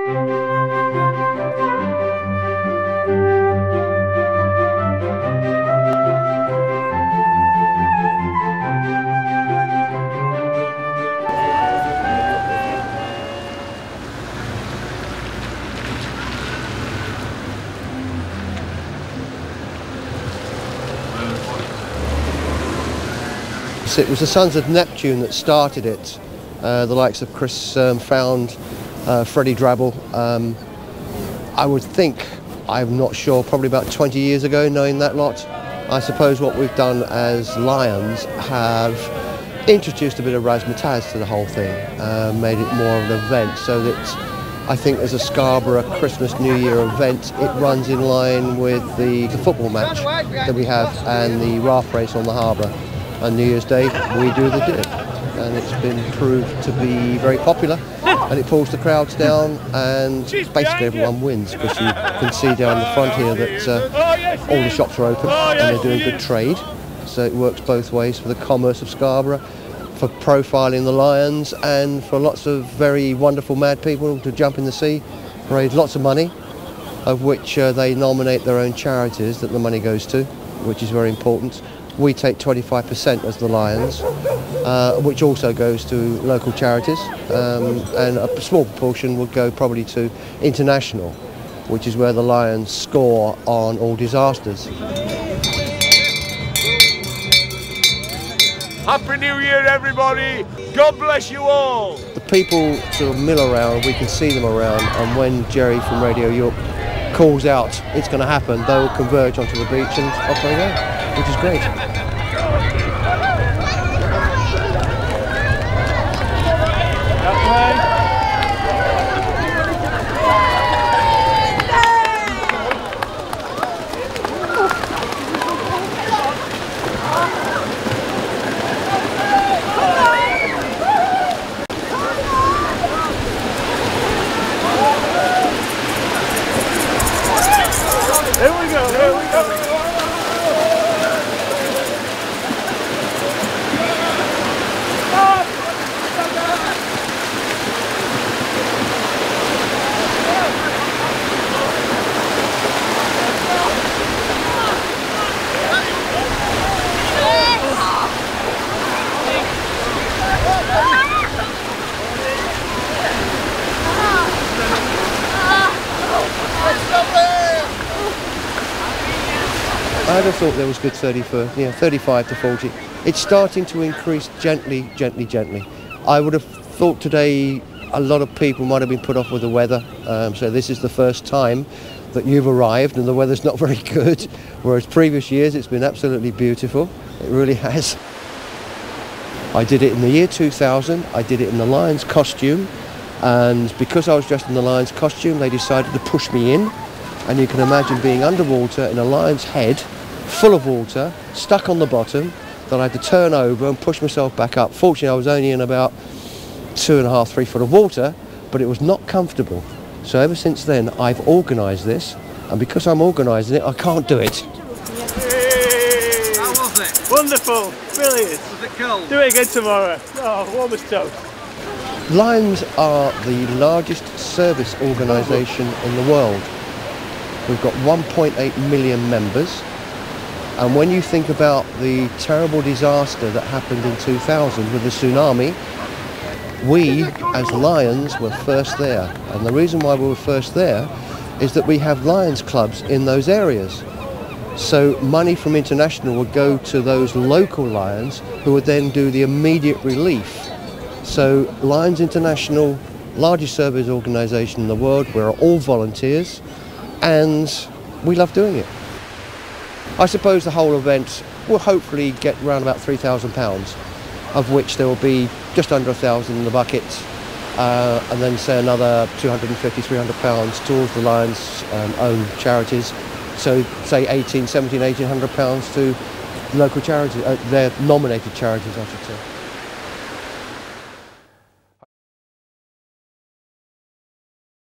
It was the Sons of Neptune that started it. The likes of Chris Found, Freddie Drabble. I would think, I'm not sure, probably about 20 years ago, knowing that lot. I suppose what we've done as Lions have introduced a bit of razzmatazz to the whole thing, made it more of an event, so that I think as a Scarborough Christmas New Year event, it runs in line with the football match that we have and the raft race on the harbour. On New Year's Day, we do the dip, and it's been proved to be very popular, and it pulls the crowds down, and basically everyone wins, because you can see down the front here that all the shops are open and they're doing good trade, so it works both ways for the commerce of Scarborough, for profiling the Lions, and for lots of very wonderful mad people to jump in the sea, raise lots of money, of which they nominate their own charities that the money goes to, which is very important. We take 25% as the Lions, which also goes to local charities, and a small proportion will go probably to international, which is where the Lions score on all disasters. Happy New Year, everybody! God bless you all! The people sort of mill around, we can see them around, and when Jerry from Radio York calls out it's going to happen, they'll converge onto the beach and off they go, which is great. I'd have thought there was good 35 to 40. It's starting to increase gently, gently, gently. I would have thought today a lot of people might have been put off with the weather, so this is the first time that you've arrived and the weather's not very good, whereas previous years it's been absolutely beautiful. It really has. I did it in the year 2000, I did it in the Lions costume, and because I was dressed in the Lions costume they decided to push me in, and you can imagine being underwater in a lion's head, full of water, stuck on the bottom, that I had to turn over and push myself back up. Fortunately I was only in about 2.5, 3 foot of water, but it was not comfortable. So ever since then I've organised this, and because I'm organising it I can't do it. Hey. How was it? Wonderful, brilliant. Was it cold? Do it again tomorrow. Oh, warm as toast. Lions are the largest service organisation in the world. We've got 1.8 million members, and when you think about the terrible disaster that happened in 2000 with the tsunami, we as Lions were first there, and the reason why we were first there is that we have Lions clubs in those areas. So money from international would go to those local Lions who would then do the immediate relief. So Lions International, largest service organisation in the world, we're all volunteers, and we love doing it. I suppose the whole event will hopefully get around about £3,000, of which there will be just under 1,000 in the bucket, and then say another £250, £300 towards the Lions' own charities. So say £1,800 to local charities, their nominated charities I should say.